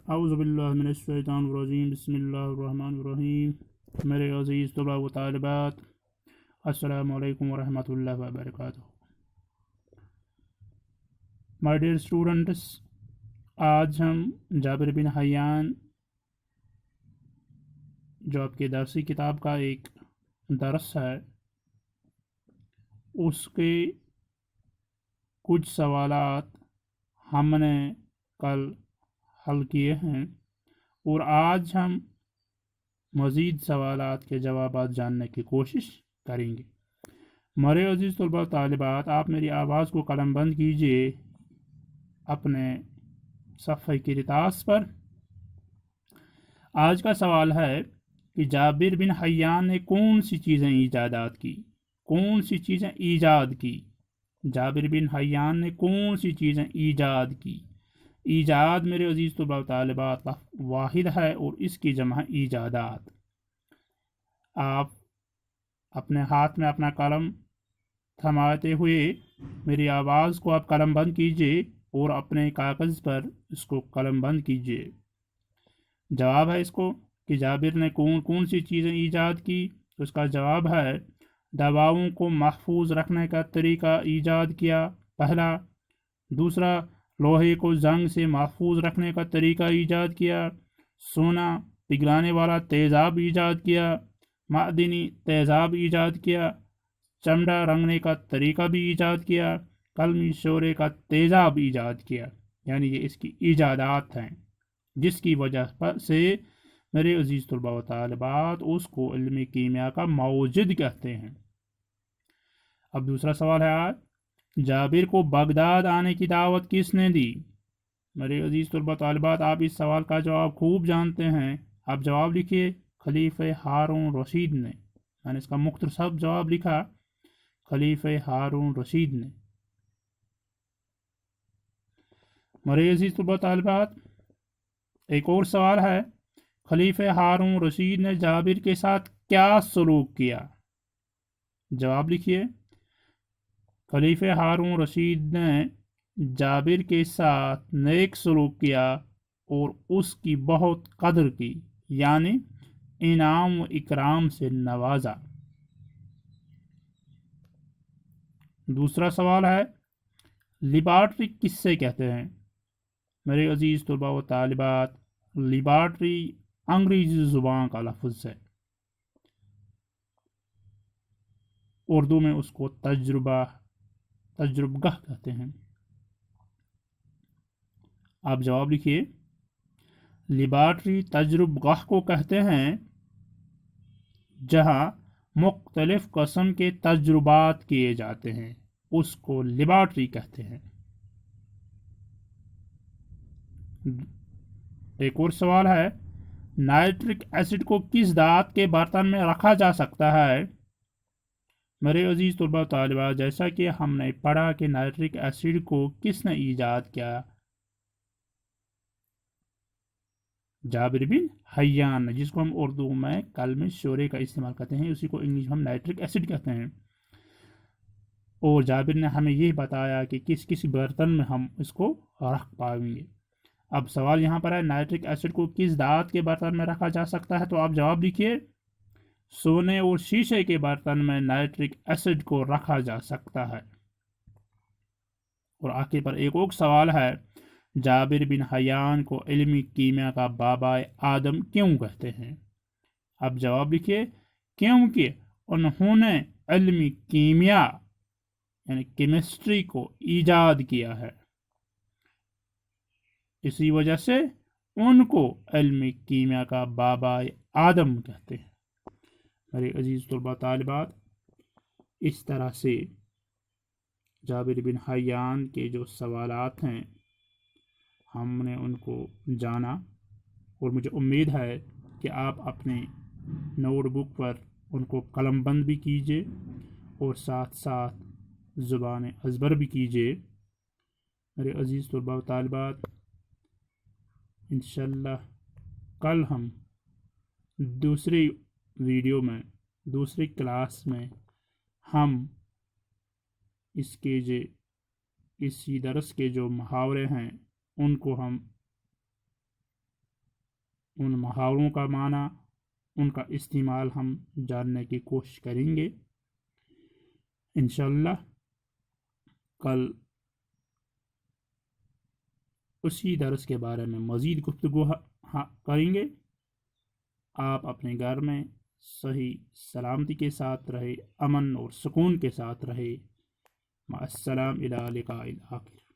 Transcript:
अऊज़ु बिल्लाहि मिनश्शैतानिर्रजीम बिस्मिल्लाहिर्रहमानिर्रहीम। मेरे अज़ीज़ तलबा व तालिबात, अस्सलामु अलैकुम व रहमतुल्लाहि व बरकातुहू। माय डियर स्टूडेंट्स, आज हम जाबिर बिन हय्यान जो आपके दरसी किताब का एक दरस है उसके कुछ सवालात हमने कल हल किए हैं और आज हम मज़ीद सवालात के जवाबात जानने की कोशिश करेंगे। मेरे अज़ीज़ तलबा तालिबात, आप मेरी आवाज़ को कलमबंद कीजिए अपने सफ़े की रितास पर। आज का सवाल है कि जाबिर बिन हय्यान ने कौन सी चीज़ें ईजादात की। कौन सी चीज़ें ईजाद की? जाबिर बिन हय्यान ने कौन सी चीज़ें ईजाद की? ईजाद मेरे अजीज़ तलबा तालिबात वाहिद है और इसकी जमा ईजादात। आप अपने हाथ में अपना कलम थमाते हुए मेरी आवाज़ को आप कलम बंद कीजिए और अपने कागज़ पर इसको कलम बंद कीजिए। जवाब है इसको कि जाबिर ने कौन कौन सी चीज़ें ईजाद की। तो इसका जवाब है दवाओं को महफूज रखने का तरीका ईजाद किया, पहला। दूसरा, लोहे को जंग से महफूज रखने का तरीका ईजाद किया। सोना पिघलाने वाला तेज़ाब ईजाद किया। मादनी तेज़ाब ईजाद किया। चमड़ा रंगने का तरीका भी ईजाद किया। कलमी शोरे का तेज़ाब ईजाद किया। यानी ये इसकी ईजादात हैं जिसकी वजह से मेरे अजीज़ तलबा व तालिबात उसको इल्म कीमिया का मौजिद कहते हैं। अब दूसरा सवाल है आज, जाबिर को बगदाद आने की दावत किसने दी? मेरे अजीज़ तलबा तालिबात, आप इस सवाल का जवाब खूब जानते हैं। आप जवाब लिखिए, खलीफे हारून रशीद ने। मैंने इसका मुख्तसर जवाब लिखा, खलीफे हारून रशीद ने। मेरे अजीज़ तलबा तालिबात, एक और सवाल है, खलीफे हारून रशीद ने जाबिर के साथ क्या सलूक किया? जवाब लिखिए, खलीफे हारून रशीद ने जाबिर के साथ नेक सलूक किया और उसकी बहुत कदर की, यानी इनाम व इकराम से नवाजा। दूसरा सवाल है, लिबार्ट्री किससे कहते हैं? मेरे अजीज़ तलबा व तालिबात, लिबार्ट्री अंग्रेज़ी ज़ुबान का लफ्ज़ है। उर्दू में उसको तजुर्बगाह कहते हैं। आप जवाब लिखिए, लिबार्ट्री तजुर्बगाह को कहते हैं जहां मुख्तलिफ किस्म के तजुर्बात किए जाते हैं, उसको लिबार्ट्री कहते हैं। एक और सवाल है, नाइट्रिक एसिड को किस धात के बर्तन में रखा जा सकता है? मेरे अजीज़ तलबा तालिबात, जैसा कि हमने पढ़ा कि नाइट्रिक एसिड को किसने ईजाद किया? जाबिर बिन हय्यान, जिसको हम उर्दू में कलमे शोरे का इस्तेमाल करते हैं, उसी को इंग्लिश में हम नाइट्रिक एसिड कहते हैं। और जाबिर ने हमें ये बताया कि किस किस बर्तन में हम इसको रख पाएंगे। अब सवाल यहाँ पर है, नाइट्रिक एसिड को किस धात के बर्तन में रखा जा सकता है? तो आप जवाब लिखिए, सोने और शीशे के बर्तन में नाइट्रिक एसिड को रखा जा सकता है। और आखिर पर एक और सवाल है, जाबिर बिन हय्यान को इल्मी कीमिया का बाबा आदम क्यों कहते हैं? अब जवाब लिखिए, क्योंकि उन्होंने इल्मी कीमिया यानी केमिस्ट्री को ईजाद किया है, इसी वजह से उनको इल्मी कीमिया का बाबा आदम कहते हैं। मेरे अजीज़ तलबा तालिबात, इस तरह से जाबिर बिन हय्यान के जो सवालात हैं हमने उनको जाना और मुझे उम्मीद है कि आप अपने नोटबुक पर उनको कलमबंद भी कीजिए और साथ साथ ज़ुबान अज़बर भी कीजिए। मेरे अजीज़ तलबा व तालिबात, इंशाअल्लाह कल हम दूसरी वीडियो में, दूसरी क्लास में हम इसी दरस के जो मुहावरे हैं उनको हम ان محاوروں کا معنی، ان کا استعمال ہم جاننے کی کوشش کریں گے انشاءاللہ۔ کل اسی درس کے بارے میں مزید گفتگو کریں گے۔ آپ اپنے گھر میں صحیح سلامتی کے ساتھ رہے، امن اور سکون کے ساتھ رہے۔ مع السلام، الی لقاء آخر۔